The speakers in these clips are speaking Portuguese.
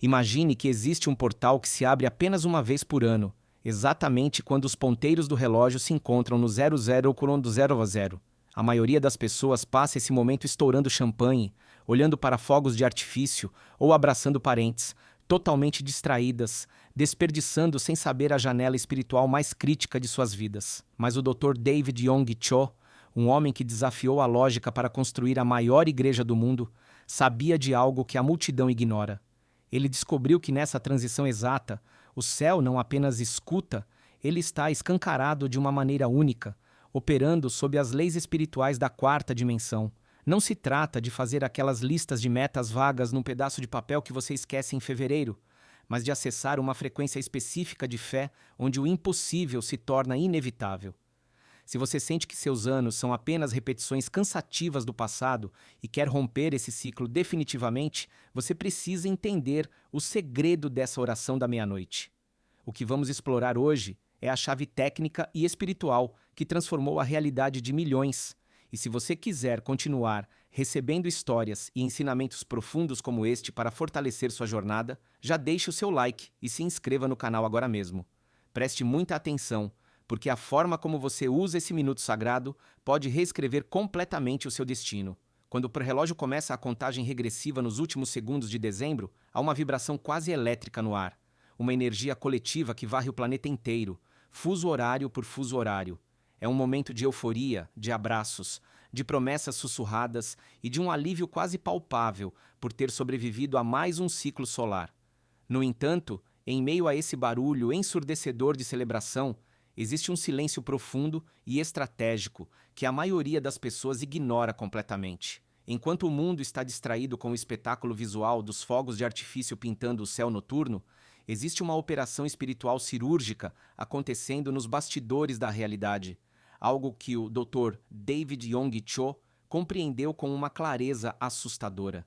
Imagine que existe um portal que se abre apenas uma vez por ano, exatamente quando os ponteiros do relógio se encontram no 00 ou quando 0 a 0. A maioria das pessoas passa esse momento estourando champanhe, olhando para fogos de artifício ou abraçando parentes, totalmente distraídas, desperdiçando sem saber a janela espiritual mais crítica de suas vidas. Mas o Dr. David Yonggi Cho, um homem que desafiou a lógica para construir a maior igreja do mundo, sabia de algo que a multidão ignora. Ele descobriu que nessa transição exata, o céu não apenas escuta, ele está escancarado de uma maneira única, operando sob as leis espirituais da quarta dimensão. Não se trata de fazer aquelas listas de metas vagas num pedaço de papel que você esquece em fevereiro, mas de acessar uma frequência específica de fé onde o impossível se torna inevitável. Se você sente que seus anos são apenas repetições cansativas do passado e quer romper esse ciclo definitivamente, você precisa entender o segredo dessa oração da meia-noite. O que vamos explorar hoje é a chave técnica e espiritual que transformou a realidade de milhões. E se você quiser continuar recebendo histórias e ensinamentos profundos como este para fortalecer sua jornada, já deixe o seu like e se inscreva no canal agora mesmo. Preste muita atenção, porque a forma como você usa esse minuto sagrado pode reescrever completamente o seu destino. Quando o relógio começa a contagem regressiva nos últimos segundos de dezembro, há uma vibração quase elétrica no ar, uma energia coletiva que varre o planeta inteiro, fuso horário por fuso horário. É um momento de euforia, de abraços, de promessas sussurradas e de um alívio quase palpável por ter sobrevivido a mais um ciclo solar. No entanto, em meio a esse barulho ensurdecedor de celebração, existe um silêncio profundo e estratégico que a maioria das pessoas ignora completamente. Enquanto o mundo está distraído com o espetáculo visual dos fogos de artifício pintando o céu noturno, existe uma operação espiritual cirúrgica acontecendo nos bastidores da realidade, algo que o Dr. David Yonggi Cho compreendeu com uma clareza assustadora.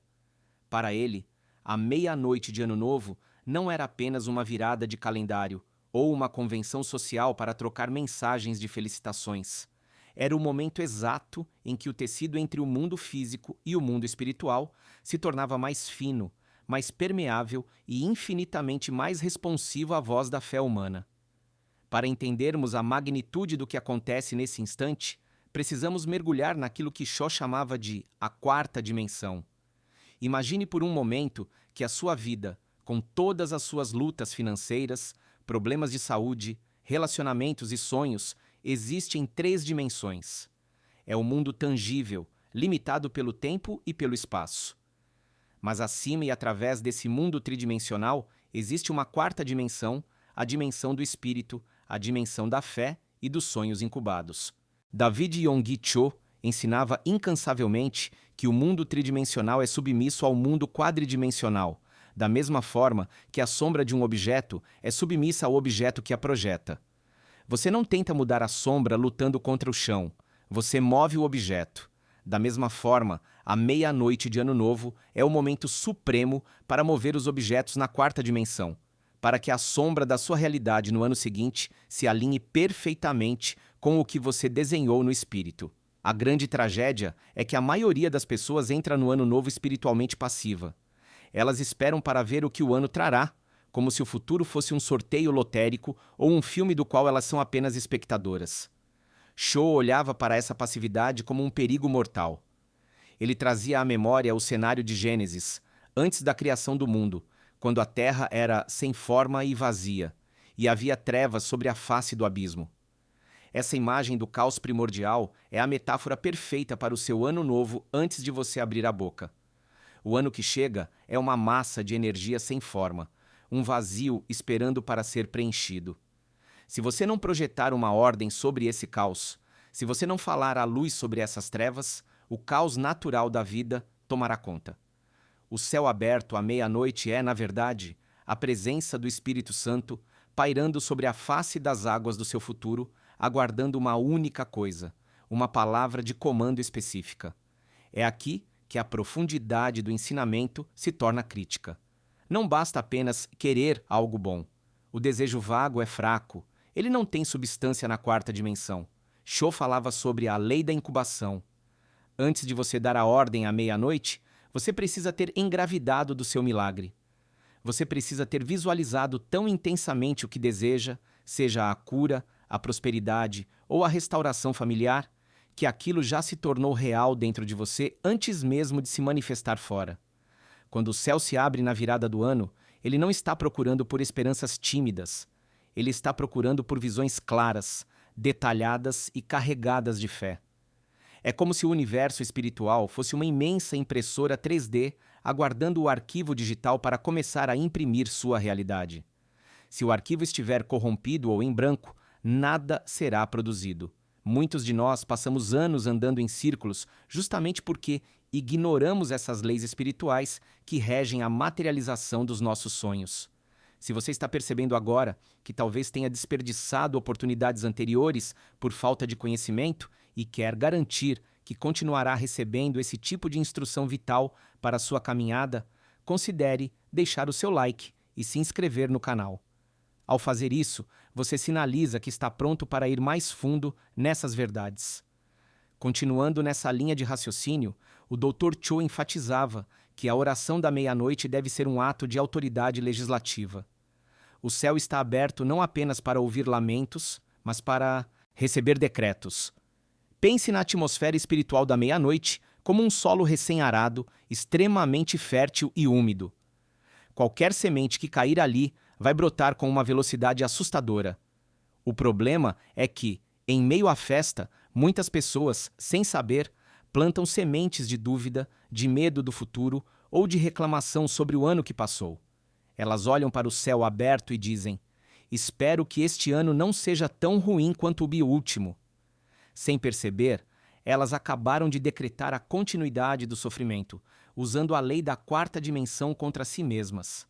Para ele, a meia-noite de Ano Novo não era apenas uma virada de calendário, ou uma convenção social para trocar mensagens de felicitações. Era o momento exato em que o tecido entre o mundo físico e o mundo espiritual se tornava mais fino, mais permeável e infinitamente mais responsivo à voz da fé humana. Para entendermos a magnitude do que acontece nesse instante, precisamos mergulhar naquilo que Cho chamava de a quarta dimensão. Imagine por um momento que a sua vida, com todas as suas lutas financeiras, problemas de saúde, relacionamentos e sonhos, existe em 3 dimensões. É o mundo tangível, limitado pelo tempo e pelo espaço. Mas acima e através desse mundo tridimensional, existe uma quarta dimensão, a dimensão do espírito, a dimensão da fé e dos sonhos incubados. David Yonggi Cho ensinava incansavelmente que o mundo tridimensional é submisso ao mundo quadridimensional, da mesma forma que a sombra de um objeto é submissa ao objeto que a projeta. Você não tenta mudar a sombra lutando contra o chão, você move o objeto. Da mesma forma, a meia-noite de Ano Novo é o momento supremo para mover os objetos na quarta dimensão, para que a sombra da sua realidade no ano seguinte se alinhe perfeitamente com o que você desenhou no espírito. A grande tragédia é que a maioria das pessoas entra no Ano Novo espiritualmente passiva. Elas esperam para ver o que o ano trará, como se o futuro fosse um sorteio lotérico ou um filme do qual elas são apenas espectadoras. Cho olhava para essa passividade como um perigo mortal. Ele trazia à memória o cenário de Gênesis, antes da criação do mundo, quando a terra era sem forma e vazia, e havia trevas sobre a face do abismo. Essa imagem do caos primordial é a metáfora perfeita para o seu ano novo antes de você abrir a boca. O ano que chega é uma massa de energia sem forma, um vazio esperando para ser preenchido. Se você não projetar uma ordem sobre esse caos, se você não falar à luz sobre essas trevas, o caos natural da vida tomará conta. O céu aberto à meia-noite é, na verdade, a presença do Espírito Santo pairando sobre a face das águas do seu futuro, aguardando uma única coisa, uma palavra de comando específica. É aqui que a profundidade do ensinamento se torna crítica. Não basta apenas querer algo bom. O desejo vago é fraco. Ele não tem substância na quarta dimensão. Cho falava sobre a lei da incubação. Antes de você dar a ordem à meia-noite, você precisa ter engravidado do seu milagre. Você precisa ter visualizado tão intensamente o que deseja, seja a cura, a prosperidade ou a restauração familiar, que aquilo já se tornou real dentro de você antes mesmo de se manifestar fora. Quando o céu se abre na virada do ano, ele não está procurando por esperanças tímidas. Ele está procurando por visões claras, detalhadas e carregadas de fé. É como se o universo espiritual fosse uma imensa impressora 3D aguardando o arquivo digital para começar a imprimir sua realidade. Se o arquivo estiver corrompido ou em branco, nada será produzido. Muitos de nós passamos anos andando em círculos justamente porque ignoramos essas leis espirituais que regem a materialização dos nossos sonhos. Se você está percebendo agora que talvez tenha desperdiçado oportunidades anteriores por falta de conhecimento e quer garantir que continuará recebendo esse tipo de instrução vital para a sua caminhada, considere deixar o seu like e se inscrever no canal. Ao fazer isso, você sinaliza que está pronto para ir mais fundo nessas verdades. Continuando nessa linha de raciocínio, o Dr. Cho enfatizava que a oração da meia-noite deve ser um ato de autoridade legislativa. O céu está aberto não apenas para ouvir lamentos, mas para receber decretos. Pense na atmosfera espiritual da meia-noite como um solo recém-arado, extremamente fértil e úmido. Qualquer semente que cair ali vai brotar com uma velocidade assustadora. O problema é que, em meio à festa, muitas pessoas, sem saber, plantam sementes de dúvida, de medo do futuro ou de reclamação sobre o ano que passou. Elas olham para o céu aberto e dizem: "Espero que este ano não seja tão ruim quanto o último." Sem perceber, elas acabaram de decretar a continuidade do sofrimento, usando a lei da quarta dimensão contra si mesmas.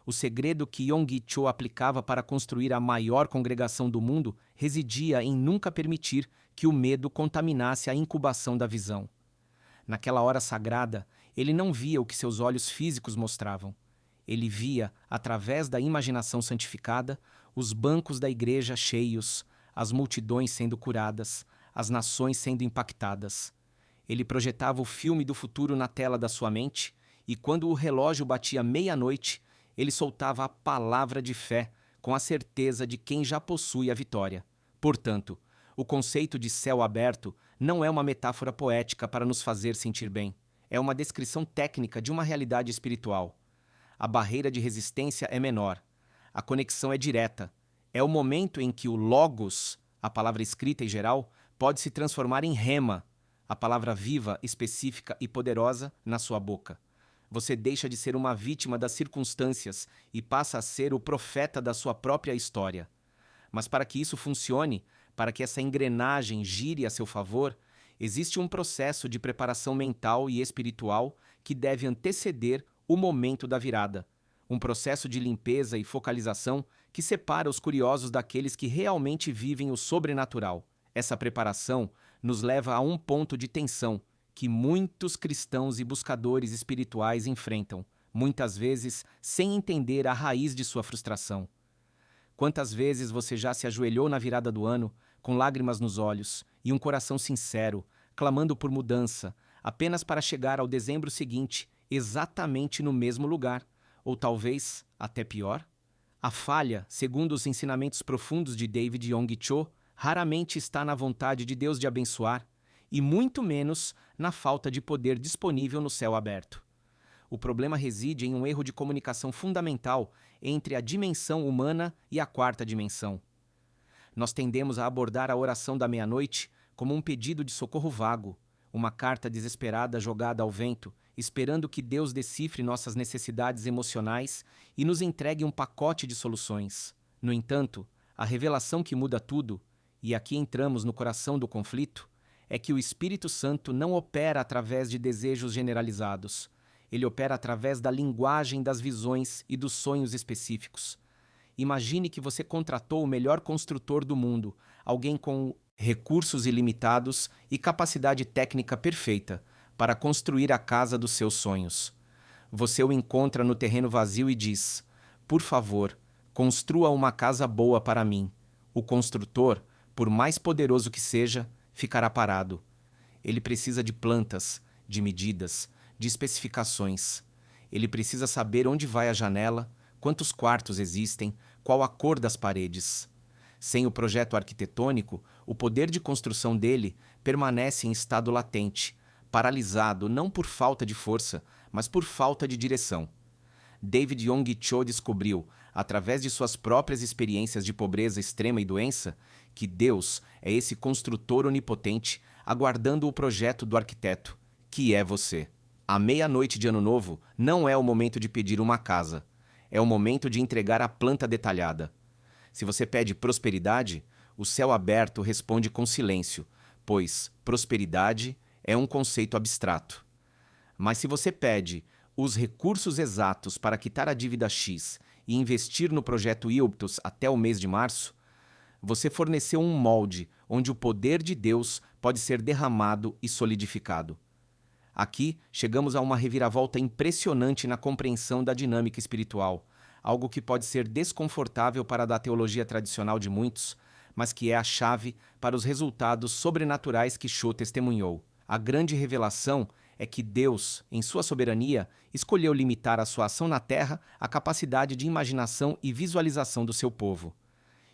O segredo que Yonggi Cho aplicava para construir a maior congregação do mundo residia em nunca permitir que o medo contaminasse a incubação da visão. Naquela hora sagrada, ele não via o que seus olhos físicos mostravam. Ele via, através da imaginação santificada, os bancos da igreja cheios, as multidões sendo curadas, as nações sendo impactadas. Ele projetava o filme do futuro na tela da sua mente, e quando o relógio batia meia-noite, ele soltava a palavra de fé, com a certeza de quem já possui a vitória. Portanto, o conceito de céu aberto não é uma metáfora poética para nos fazer sentir bem. É uma descrição técnica de uma realidade espiritual. A barreira de resistência é menor. A conexão é direta. É o momento em que o logos, a palavra escrita e geral, pode se transformar em rema, a palavra viva, específica e poderosa, na sua boca. Você deixa de ser uma vítima das circunstâncias e passa a ser o profeta da sua própria história. Mas para que isso funcione, para que essa engrenagem gire a seu favor, existe um processo de preparação mental e espiritual que deve anteceder o momento da virada. Um processo de limpeza e focalização que separa os curiosos daqueles que realmente vivem o sobrenatural. Essa preparação nos leva a um ponto de tensão que muitos cristãos e buscadores espirituais enfrentam, muitas vezes sem entender a raiz de sua frustração. Quantas vezes você já se ajoelhou na virada do ano, com lágrimas nos olhos e um coração sincero, clamando por mudança, apenas para chegar ao dezembro seguinte, exatamente no mesmo lugar, ou talvez até pior? A falha, segundo os ensinamentos profundos de David Yonggi Cho, raramente está na vontade de Deus de abençoar, e muito menos na falta de poder disponível no céu aberto. O problema reside em um erro de comunicação fundamental entre a dimensão humana e a quarta dimensão. Nós tendemos a abordar a oração da meia-noite como um pedido de socorro vago, uma carta desesperada jogada ao vento, esperando que Deus decifre nossas necessidades emocionais e nos entregue um pacote de soluções. No entanto, a revelação que muda tudo, e aqui entramos no coração do conflito, é que o Espírito Santo não opera através de desejos generalizados. Ele opera através da linguagem das visões e dos sonhos específicos. Imagine que você contratou o melhor construtor do mundo, alguém com recursos ilimitados e capacidade técnica perfeita para construir a casa dos seus sonhos. Você o encontra no terreno vazio e diz: "Por favor, construa uma casa boa para mim." O construtor, por mais poderoso que seja, ficará parado. Ele precisa de plantas, de medidas, de especificações. Ele precisa saber onde vai a janela, quantos quartos existem, qual a cor das paredes. Sem o projeto arquitetônico, o poder de construção dele permanece em estado latente, paralisado não por falta de força, mas por falta de direção. David Yonggi Cho descobriu, através de suas próprias experiências de pobreza extrema e doença, que Deus é esse construtor onipotente aguardando o projeto do arquiteto, que é você. A meia-noite de Ano Novo não é o momento de pedir uma casa, é o momento de entregar a planta detalhada. Se você pede prosperidade, o céu aberto responde com silêncio, pois prosperidade é um conceito abstrato. Mas se você pede os recursos exatos para quitar a dívida X e investir no projeto Ioptos até o mês de março, você forneceu um molde onde o poder de Deus pode ser derramado e solidificado. Aqui chegamos a uma reviravolta impressionante na compreensão da dinâmica espiritual, algo que pode ser desconfortável para a teologia tradicional de muitos, mas que é a chave para os resultados sobrenaturais que Cho testemunhou. A grande revelação é que Deus, em sua soberania, escolheu limitar a sua ação na terra à capacidade de imaginação e visualização do seu povo.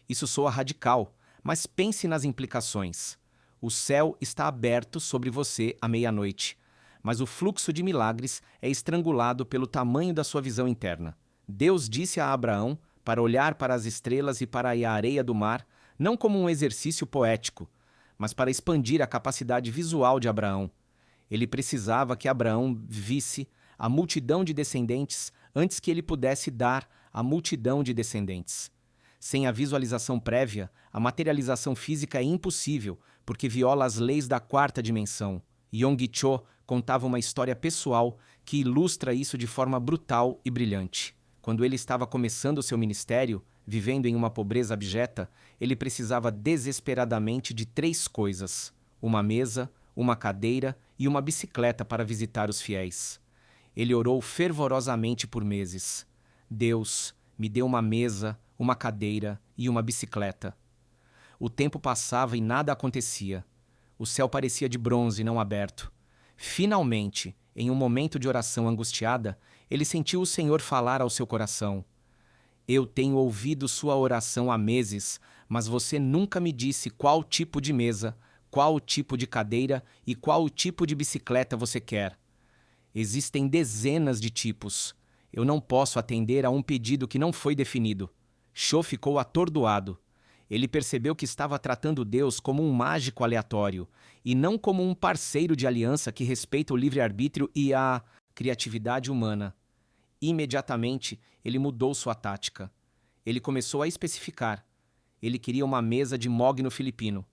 Isso soa radical, mas pense nas implicações. O céu está aberto sobre você à meia-noite, mas o fluxo de milagres é estrangulado pelo tamanho da sua visão interna. Deus disse a Abraão para olhar para as estrelas e para a areia do mar, não como um exercício poético, mas para expandir a capacidade visual de Abraão. Ele precisava que Abraão visse a multidão de descendentes antes que ele pudesse dar a multidão de descendentes. Sem a visualização prévia, a materialização física é impossível, porque viola as leis da quarta dimensão. Yonggi Cho contava uma história pessoal que ilustra isso de forma brutal e brilhante. Quando ele estava começando seu ministério, vivendo em uma pobreza abjeta, ele precisava desesperadamente de 3 coisas: uma mesa, uma cadeira e uma bicicleta para visitar os fiéis. Ele orou fervorosamente por meses. Deus, me dê uma mesa, uma cadeira e uma bicicleta. O tempo passava e nada acontecia. O céu parecia de bronze não aberto. Finalmente, em um momento de oração angustiada, ele sentiu o Senhor falar ao seu coração: Eu tenho ouvido sua oração há meses, mas você nunca me disse qual tipo de mesa, qual tipo de cadeira e qual tipo de bicicleta você quer. Existem dezenas de tipos. Eu não posso atender a um pedido que não foi definido. Cho ficou atordoado. Ele percebeu que estava tratando Deus como um mágico aleatório, e não como um parceiro de aliança que respeita o livre-arbítrio e a criatividade humana. Imediatamente, ele mudou sua tática. Ele começou a especificar. Ele queria uma mesa de mogno filipino.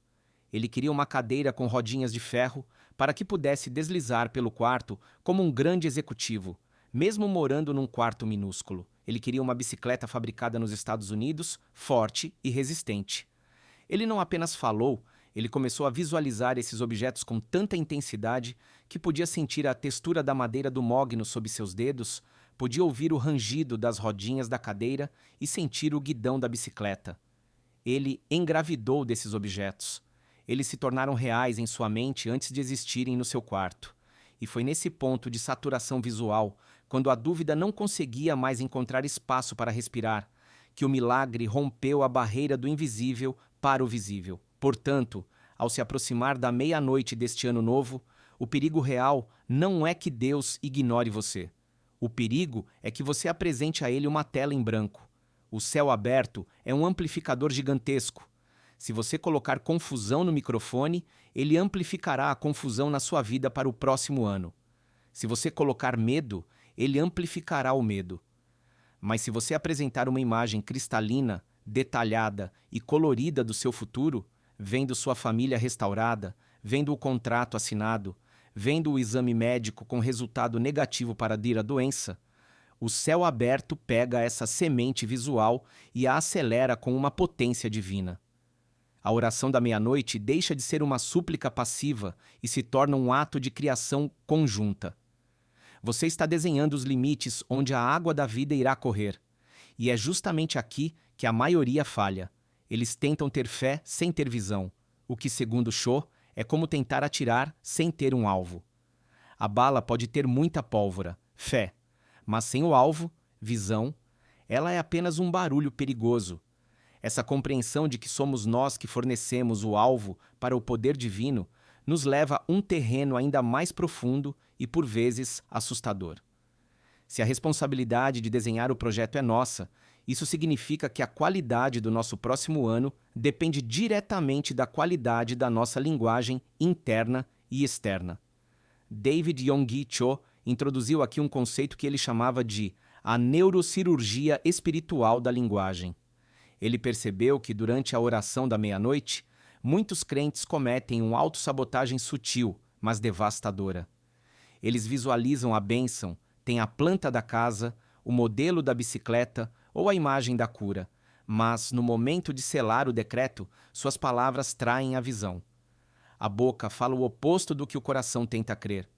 Ele queria uma cadeira com rodinhas de ferro para que pudesse deslizar pelo quarto como um grande executivo, mesmo morando num quarto minúsculo. Ele queria uma bicicleta fabricada nos Estados Unidos, forte e resistente. Ele não apenas falou, ele começou a visualizar esses objetos com tanta intensidade que podia sentir a textura da madeira do mogno sob seus dedos, podia ouvir o rangido das rodinhas da cadeira e sentir o guidão da bicicleta. Ele engravidou desses objetos. Eles se tornaram reais em sua mente antes de existirem no seu quarto. E foi nesse ponto de saturação visual, quando a dúvida não conseguia mais encontrar espaço para respirar, que o milagre rompeu a barreira do invisível para o visível. Portanto, ao se aproximar da meia-noite deste ano novo, o perigo real não é que Deus ignore você. O perigo é que você apresente a ele uma tela em branco. O céu aberto é um amplificador gigantesco. Se você colocar confusão no microfone, ele amplificará a confusão na sua vida para o próximo ano. Se você colocar medo, ele amplificará o medo. Mas se você apresentar uma imagem cristalina, detalhada e colorida do seu futuro, vendo sua família restaurada, vendo o contrato assinado, vendo o exame médico com resultado negativo para a doença, o céu aberto pega essa semente visual e a acelera com uma potência divina. A oração da meia-noite deixa de ser uma súplica passiva e se torna um ato de criação conjunta. Você está desenhando os limites onde a água da vida irá correr. E é justamente aqui que a maioria falha. Eles tentam ter fé sem ter visão, o que, segundo Cho, é como tentar atirar sem ter um alvo. A bala pode ter muita pólvora, fé, Mas sem o alvo, visão, ela é apenas um barulho perigoso. Essa compreensão de que somos nós que fornecemos o alvo para o poder divino nos leva a um terreno ainda mais profundo e, por vezes, assustador. Se a responsabilidade de desenhar o projeto é nossa, isso significa que a qualidade do nosso próximo ano depende diretamente da qualidade da nossa linguagem interna e externa. David Yonggi Cho introduziu aqui um conceito que ele chamava de a neurocirurgia espiritual da linguagem. Ele percebeu que durante a oração da meia-noite, muitos crentes cometem uma autossabotagem sutil, mas devastadora. Eles visualizam a bênção, têm a planta da casa, o modelo da bicicleta ou a imagem da cura, mas no momento de selar o decreto, suas palavras traem a visão. A boca fala o oposto do que o coração tenta crer.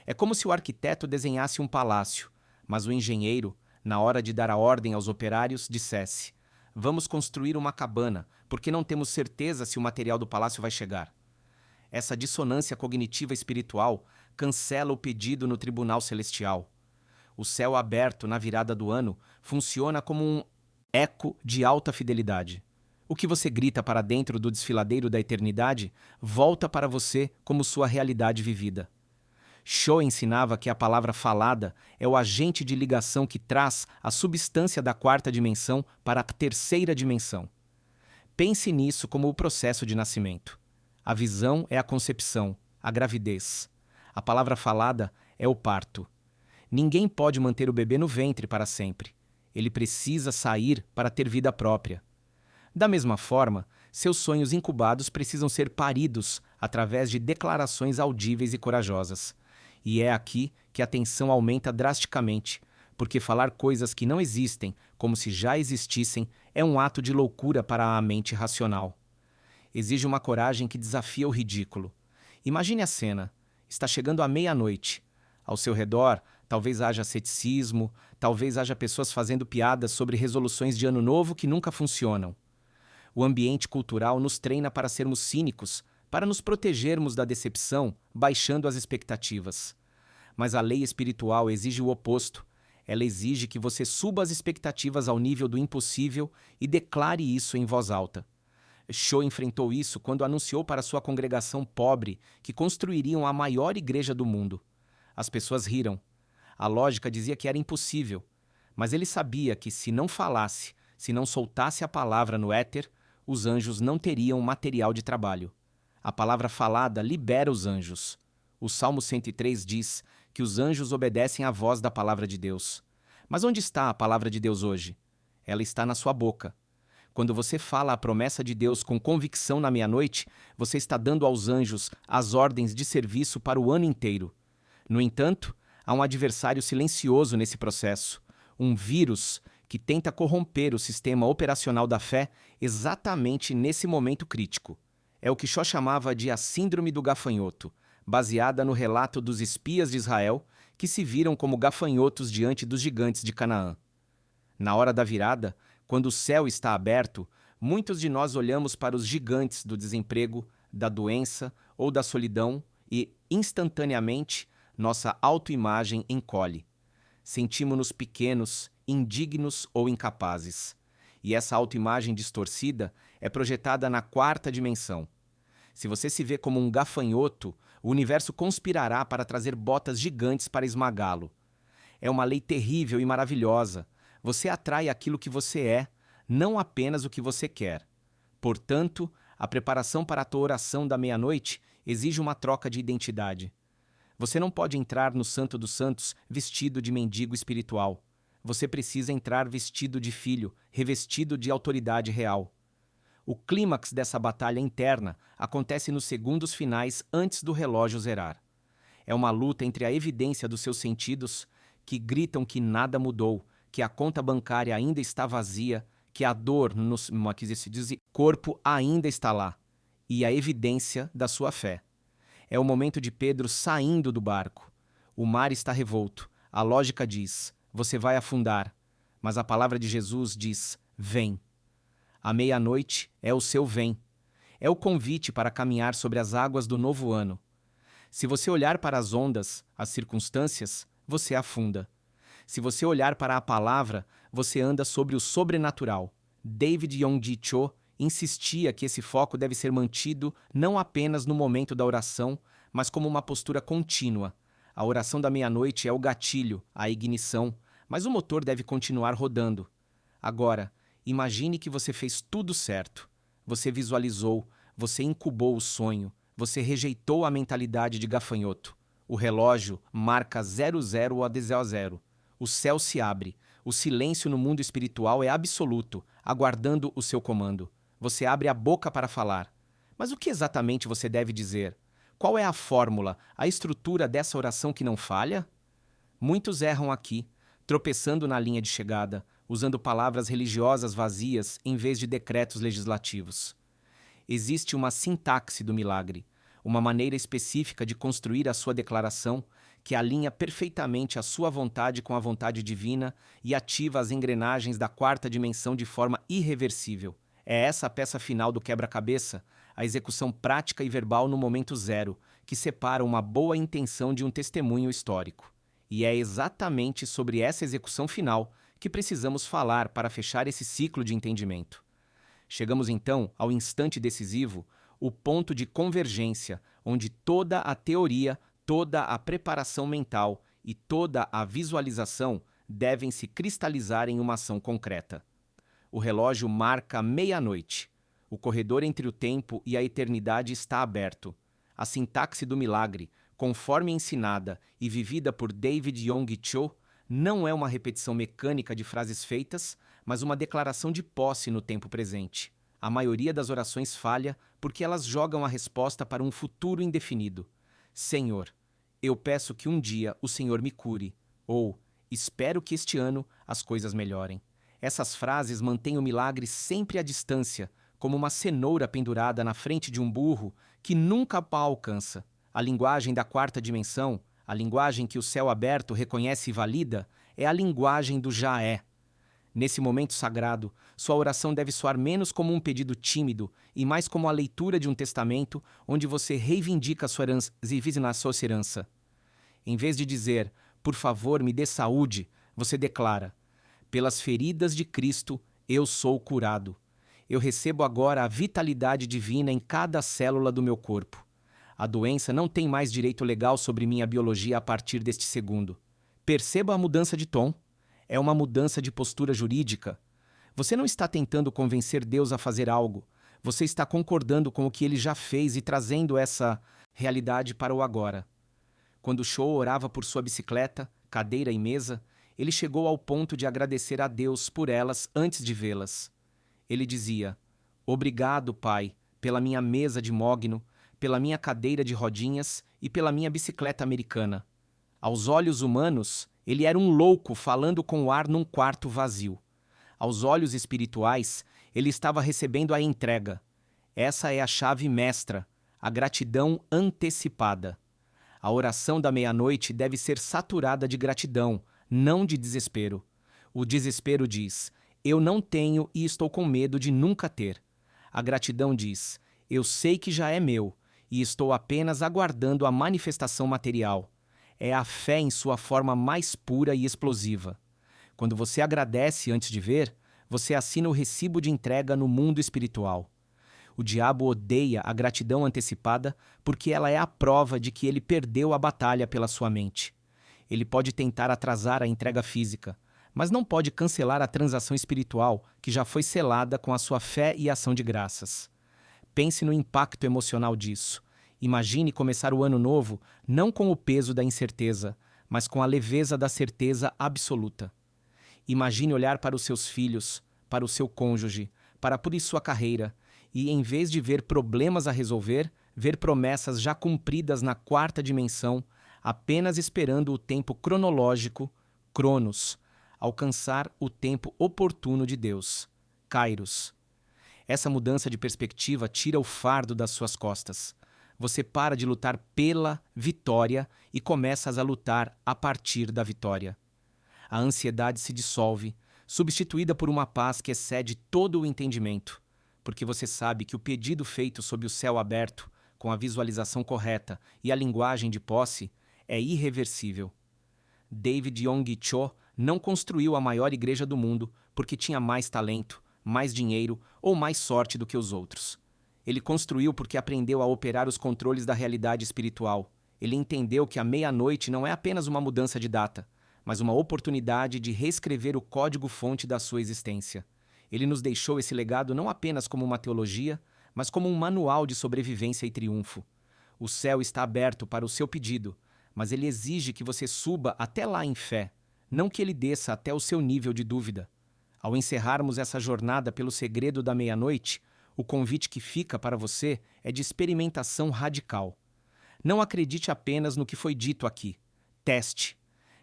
É como se o arquiteto desenhasse um palácio, mas o engenheiro, na hora de dar a ordem aos operários, dissesse: "Vamos construir uma cabana, porque não temos certeza se o material do palácio vai chegar." Essa dissonância cognitiva espiritual cancela o pedido no tribunal celestial. O céu aberto na virada do ano funciona como um eco de alta fidelidade. O que você grita para dentro do desfiladeiro da eternidade volta para você como sua realidade vivida. Cho ensinava que a palavra falada é o agente de ligação que traz a substância da quarta dimensão para a terceira dimensão. Pense nisso como o processo de nascimento. A visão é a concepção, a gravidez. A palavra falada é o parto. Ninguém pode manter o bebê no ventre para sempre. Ele precisa sair para ter vida própria. Da mesma forma, seus sonhos incubados precisam ser paridos através de declarações audíveis e corajosas. E é aqui que a tensão aumenta drasticamente, porque falar coisas que não existem, como se já existissem, é um ato de loucura para a mente racional. Exige uma coragem que desafia o ridículo. Imagine a cena. Está chegando a meia-noite. Ao seu redor, talvez haja ceticismo, talvez haja pessoas fazendo piadas sobre resoluções de ano novo que nunca funcionam. O ambiente cultural nos treina para sermos cínicos, para nos protegermos da decepção, baixando as expectativas. Mas a lei espiritual exige o oposto. Ela exige que você suba as expectativas ao nível do impossível e declare isso em voz alta. Cho enfrentou isso quando anunciou para sua congregação pobre que construiriam a maior igreja do mundo. As pessoas riram. A lógica dizia que era impossível, mas ele sabia que se não falasse, se não soltasse a palavra no éter, os anjos não teriam material de trabalho. A palavra falada libera os anjos. O Salmo 103 diz que os anjos obedecem à voz da palavra de Deus. Mas onde está a palavra de Deus hoje? Ela está na sua boca. Quando você fala a promessa de Deus com convicção na meia-noite, você está dando aos anjos as ordens de serviço para o ano inteiro. No entanto, há um adversário silencioso nesse processo, um vírus que tenta corromper o sistema operacional da fé exatamente nesse momento crítico. É o que Cho chamava de a síndrome do gafanhoto, baseada no relato dos espias de Israel que se viram como gafanhotos diante dos gigantes de Canaã. Na hora da virada, quando o céu está aberto, muitos de nós olhamos para os gigantes do desemprego, da doença ou da solidão e, instantaneamente, nossa autoimagem encolhe. Sentimos-nos pequenos, indignos ou incapazes. E essa autoimagem distorcida é projetada na quarta dimensão. Se você se vê como um gafanhoto, o universo conspirará para trazer botas gigantes para esmagá-lo. É uma lei terrível e maravilhosa. Você atrai aquilo que você é, não apenas o que você quer. Portanto, a preparação para a tua oração da meia-noite exige uma troca de identidade. Você não pode entrar no Santo dos Santos vestido de mendigo espiritual. Você precisa entrar vestido de filho, revestido de autoridade real. O clímax dessa batalha interna acontece nos segundos finais antes do relógio zerar. É uma luta entre a evidência dos seus sentidos, que gritam que nada mudou, que a conta bancária ainda está vazia, que a dor no corpo ainda está lá, e a evidência da sua fé. É o momento de Pedro saindo do barco. O mar está revolto. A lógica diz: você vai afundar. Mas a palavra de Jesus diz: vem. A meia-noite é o seu vem. É o convite para caminhar sobre as águas do novo ano. Se você olhar para as ondas, as circunstâncias, você afunda. Se você olhar para a palavra, você anda sobre o sobrenatural. David Yonggi Cho insistia que esse foco deve ser mantido não apenas no momento da oração, mas como uma postura contínua. A oração da meia-noite é o gatilho, a ignição, mas o motor deve continuar rodando. Agora, imagine que você fez tudo certo. Você visualizou, você incubou o sonho, você rejeitou a mentalidade de gafanhoto. O relógio marca 00 a 00. O céu se abre. O silêncio no mundo espiritual é absoluto, aguardando o seu comando. Você abre a boca para falar. Mas o que exatamente você deve dizer? Qual é a fórmula, a estrutura dessa oração que não falha? Muitos erram aqui, tropeçando na linha de chegada, usando palavras religiosas vazias em vez de decretos legislativos. Existe uma sintaxe do milagre, uma maneira específica de construir a sua declaração que alinha perfeitamente a sua vontade com a vontade divina e ativa as engrenagens da quarta dimensão de forma irreversível. É essa a peça final do quebra-cabeça, a execução prática e verbal no momento zero, que separa uma boa intenção de um testemunho histórico. E é exatamente sobre essa execução final que precisamos falar para fechar esse ciclo de entendimento. Chegamos então ao instante decisivo, o ponto de convergência, onde toda a teoria, toda a preparação mental e toda a visualização devem se cristalizar em uma ação concreta. O relógio marca meia-noite. O corredor entre o tempo e a eternidade está aberto. A sintaxe do milagre, conforme ensinada e vivida por David Yonggi Cho, não é uma repetição mecânica de frases feitas, mas uma declaração de posse no tempo presente. A maioria das orações falha porque elas jogam a resposta para um futuro indefinido. Senhor, eu peço que um dia o Senhor me cure. Ou, espero que este ano as coisas melhorem. Essas frases mantêm o milagre sempre à distância, como uma cenoura pendurada na frente de um burro que nunca a alcança. A linguagem da quarta dimensão, a linguagem que o céu aberto reconhece e valida, é a linguagem do já é. Nesse momento sagrado, sua oração deve soar menos como um pedido tímido e mais como a leitura de um testamento onde você reivindica sua herança e vive na sua herança. Em vez de dizer, por favor, me dê saúde, você declara, pelas feridas de Cristo, eu sou curado. Eu recebo agora a vitalidade divina em cada célula do meu corpo. A doença não tem mais direito legal sobre minha biologia a partir deste segundo. Perceba a mudança de tom. É uma mudança de postura jurídica. Você não está tentando convencer Deus a fazer algo. Você está concordando com o que ele já fez e trazendo essa realidade para o agora. Quando Cho orava por sua bicicleta, cadeira e mesa, ele chegou ao ponto de agradecer a Deus por elas antes de vê-las. Ele dizia, obrigado, Pai, pela minha mesa de mogno, pela minha cadeira de rodinhas e pela minha bicicleta americana. Aos olhos humanos, ele era um louco falando com o ar num quarto vazio. Aos olhos espirituais, ele estava recebendo a entrega. Essa é a chave mestra, a gratidão antecipada. A oração da meia-noite deve ser saturada de gratidão, não de desespero. O desespero diz, eu não tenho e estou com medo de nunca ter. A gratidão diz, eu sei que já é meu e estou apenas aguardando a manifestação material. É a fé em sua forma mais pura e explosiva. Quando você agradece antes de ver, você assina o recibo de entrega no mundo espiritual. O diabo odeia a gratidão antecipada porque ela é a prova de que ele perdeu a batalha pela sua mente. Ele pode tentar atrasar a entrega física, mas não pode cancelar a transação espiritual que já foi selada com a sua fé e ação de graças. Pense no impacto emocional disso. Imagine começar o ano novo não com o peso da incerteza, mas com a leveza da certeza absoluta. Imagine olhar para os seus filhos, para o seu cônjuge, para por sua carreira, e em vez de ver problemas a resolver, ver promessas já cumpridas na quarta dimensão, apenas esperando o tempo cronológico, Cronos, alcançar o tempo oportuno de Deus, Kairos. Essa mudança de perspectiva tira o fardo das suas costas. Você para de lutar pela vitória e começa a lutar a partir da vitória. A ansiedade se dissolve, substituída por uma paz que excede todo o entendimento, porque você sabe que o pedido feito sob o céu aberto, com a visualização correta e a linguagem de posse, é irreversível. David Yonggi Cho não construiu a maior igreja do mundo porque tinha mais talento, mais dinheiro ou mais sorte do que os outros. Ele construiu porque aprendeu a operar os controles da realidade espiritual. Ele entendeu que a meia-noite não é apenas uma mudança de data, mas uma oportunidade de reescrever o código-fonte da sua existência. Ele nos deixou esse legado não apenas como uma teologia, mas como um manual de sobrevivência e triunfo. O céu está aberto para o seu pedido, mas ele exige que você suba até lá em fé, não que ele desça até o seu nível de dúvida. Ao encerrarmos essa jornada pelo segredo da meia-noite, o convite que fica para você é de experimentação radical. Não acredite apenas no que foi dito aqui. Teste.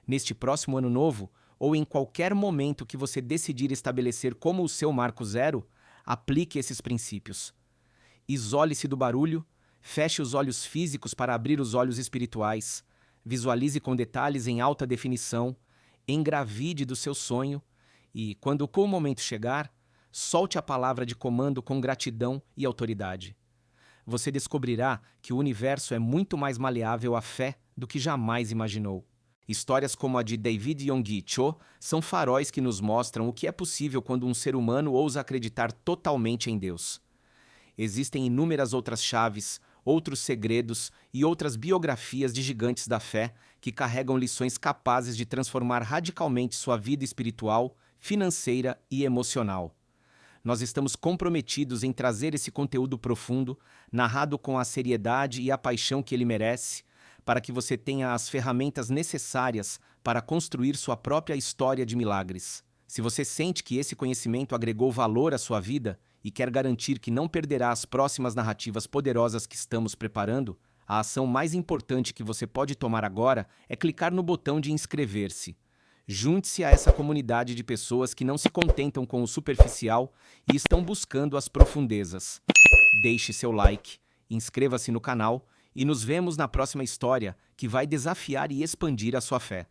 Neste próximo ano novo, ou em qualquer momento que você decidir estabelecer como o seu marco zero, aplique esses princípios. Isole-se do barulho, feche os olhos físicos para abrir os olhos espirituais, visualize com detalhes em alta definição, engravide do seu sonho e, quando o momento chegar, solte a palavra de comando com gratidão e autoridade. Você descobrirá que o universo é muito mais maleável à fé do que jamais imaginou. Histórias como a de David Yonggi Cho são faróis que nos mostram o que é possível quando um ser humano ousa acreditar totalmente em Deus. Existem inúmeras outras chaves, outros segredos e outras biografias de gigantes da fé que carregam lições capazes de transformar radicalmente sua vida espiritual, financeira e emocional. Nós estamos comprometidos em trazer esse conteúdo profundo, narrado com a seriedade e a paixão que ele merece, para que você tenha as ferramentas necessárias para construir sua própria história de milagres. Se você sente que esse conhecimento agregou valor à sua vida e quer garantir que não perderá as próximas narrativas poderosas que estamos preparando, a ação mais importante que você pode tomar agora é clicar no botão de inscrever-se. Junte-se a essa comunidade de pessoas que não se contentam com o superficial e estão buscando as profundezas. Deixe seu like, inscreva-se no canal e nos vemos na próxima história que vai desafiar e expandir a sua fé.